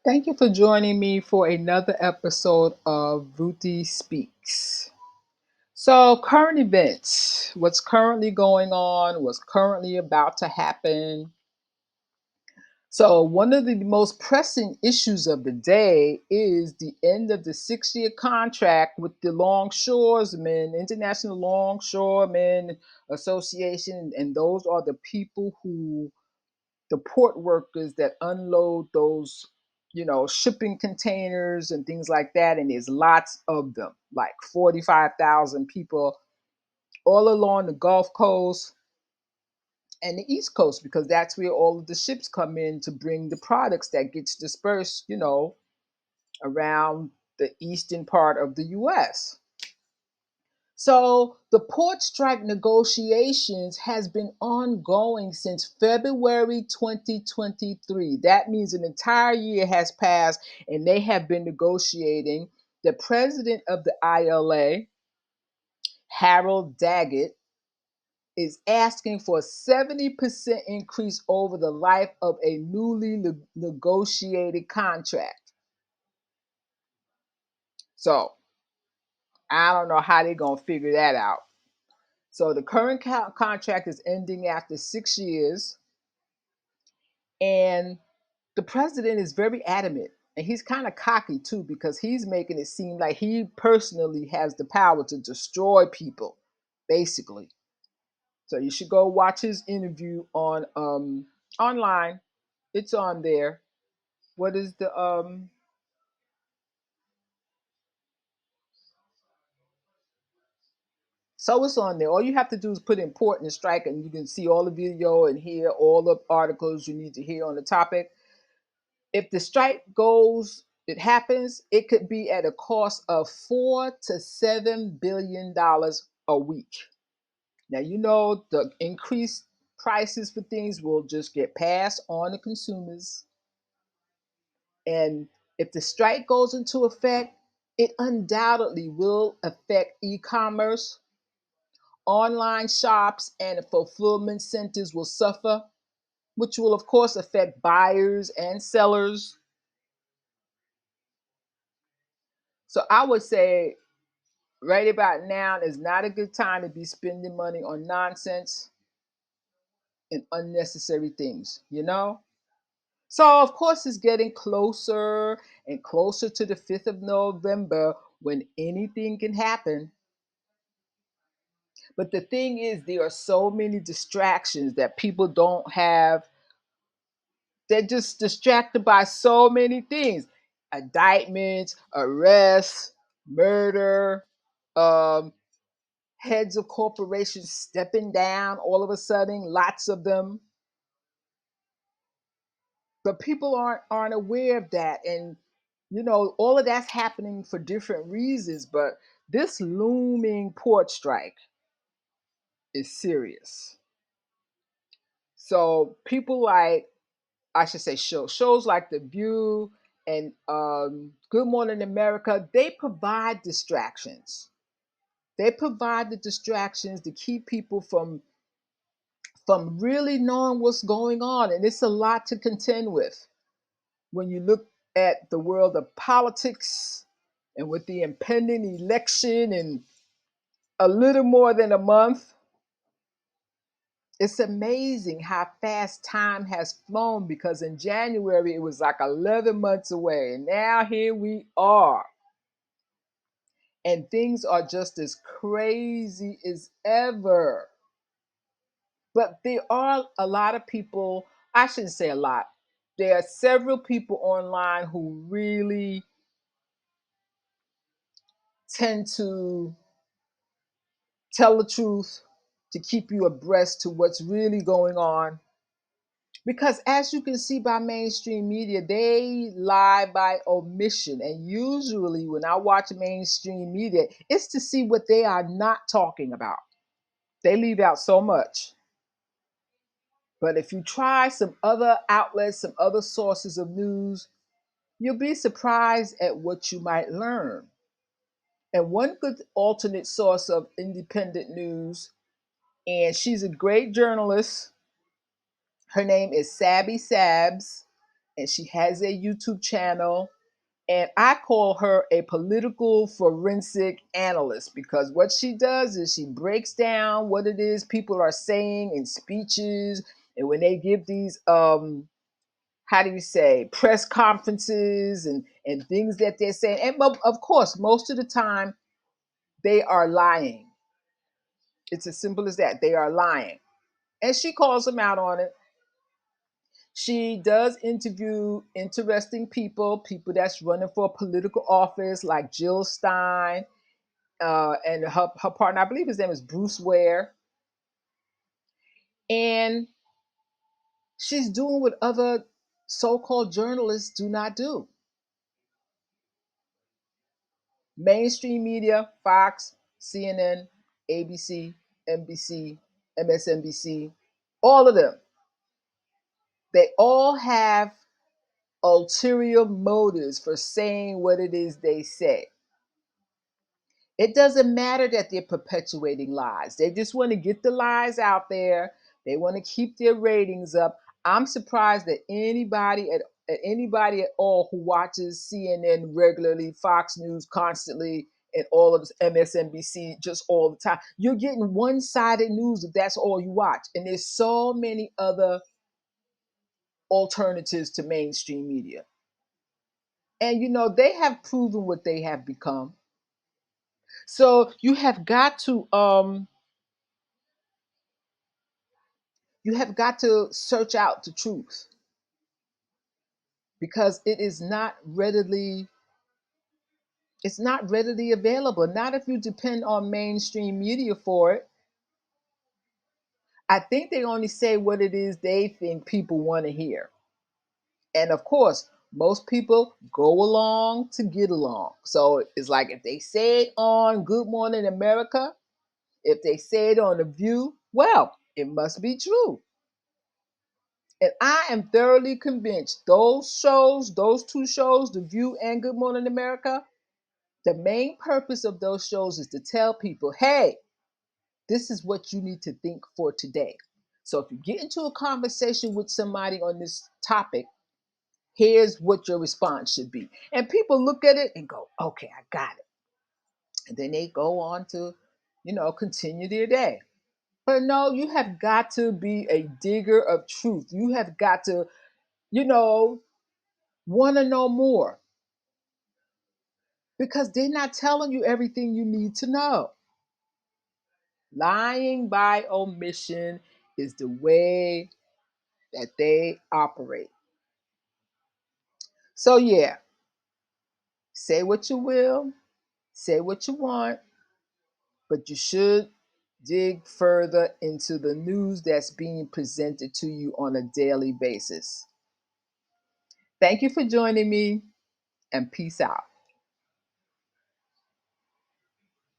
Thank you for joining me for another episode of Ruthie Speaks. So, current events, what's currently going on, what's currently about to happen. So, one of the most pressing issues of the day is the end of the 6 year contract with the Longshoremen, International Longshoremen Association, and those are the people who the port workers that unload those shipping containers and things like that, and there's lots of them, like 45,000 people all along the Gulf Coast and the East Coast, because that's where all of the ships come in to bring the products that gets dispersed around the eastern part of the US. So the port strike negotiations has been ongoing since February 2023. That means an entire year has passed and they have been negotiating. The president of the ILA, Harold Daggett, is asking for a 70% increase over the life of a newly negotiated contract. So I don't know how they're going to figure that out. So the current contract is ending after 6 years, and the president is very adamant, and he's kind of cocky too because he's making it seem like he personally has the power to destroy people, basically. So you should go watch his interview on online. It's on there. What is the So it's on there. All you have to do is put important strike, and you can see all the video and hear all the articles you need to hear on the topic. If the strike goes, it happens, it could be at a cost of $4 to $7 billion a week. Now you know the increased prices for things will just get passed on to consumers. And if the strike goes into effect, it undoubtedly will affect e-commerce. Online shops and fulfillment centers will suffer, which will of course affect buyers and sellers. So I would say right about now is not a good time to be spending money on nonsense and unnecessary things. So, of course, it's getting closer and closer to the 5th of November when anything can happen. But the thing is, there are so many distractions that people don't have. They're just distracted by so many things: indictments, arrests, murder, um, heads of corporations stepping down all of a sudden, lots of them. But people aren't aware of that, and all of that's happening for different reasons. But this looming port strike is serious. So people like, I should say, shows like The View and Good Morning America, they provide distractions. They provide the distractions to keep people from really knowing what's going on. And it's a lot to contend with when you look at the world of politics and with the impending election in a little more than a month. It's amazing how fast time has flown, because in January it was like 11 months away. And now here we are. And things are just as crazy as ever. But there are a lot of people, I shouldn't say a lot, there are several people online who really tend to tell the truth to keep you abreast to what's really going on. Because as you can see by mainstream media, they lie by omission. And usually when I watch mainstream media, it's to see what they are not talking about. They leave out so much. But if you try some other outlets, some other sources of news, you'll be surprised at what you might learn. And one good alternate source of independent news, and she's a great journalist. Her name is Sabby Sabs, and she has a YouTube channel. And I call her a political forensic analyst because what she does is she breaks down what it is people are saying in speeches, and when they give these how do you say, press conferences and things that they're saying. And of course, most of the time they are lying. It's as simple as that. They are lying. And she calls them out on it. She does interview interesting people, people that's running for political office, like Jill Stein, and her partner, I believe his name is Bruce Ware. And she's doing what other so called journalists do not do. Mainstream media, Fox, CNN, ABC, NBC, MSNBC, all of them, they all have ulterior motives for saying what it is they say. It doesn't matter that they're perpetuating lies. They just want to get the lies out there. They want to keep their ratings up. I'm surprised that anybody at all who watches CNN regularly, Fox News constantly, and all of this MSNBC just all the time. You're getting one-sided news if that's all you watch. And there's so many other alternatives to mainstream media. And they have proven what they have become. So you have got to search out the truth because it's not readily available. Not if you depend on mainstream media for it. I think they only say what it is they think people want to hear. And of course, most people go along to get along. So it's like if they say it on Good Morning America, if they say it on The View, well, it must be true. And I am thoroughly convinced those two shows, The View and Good Morning America, the main purpose of those shows is to tell people, hey, this is what you need to think for today. So if you get into a conversation with somebody on this topic, here's what your response should be. And people look at it and go, okay, I got it. And then they go on to, continue their day. But no, you have got to be a digger of truth. You have got to, you know, want to know more because they're not telling you everything you need to know. Lying by omission is the way that they operate. So, yeah, say what you will, say what you want, but you should dig further into the news that's being presented to you on a daily basis. Thank you for joining me, and peace out.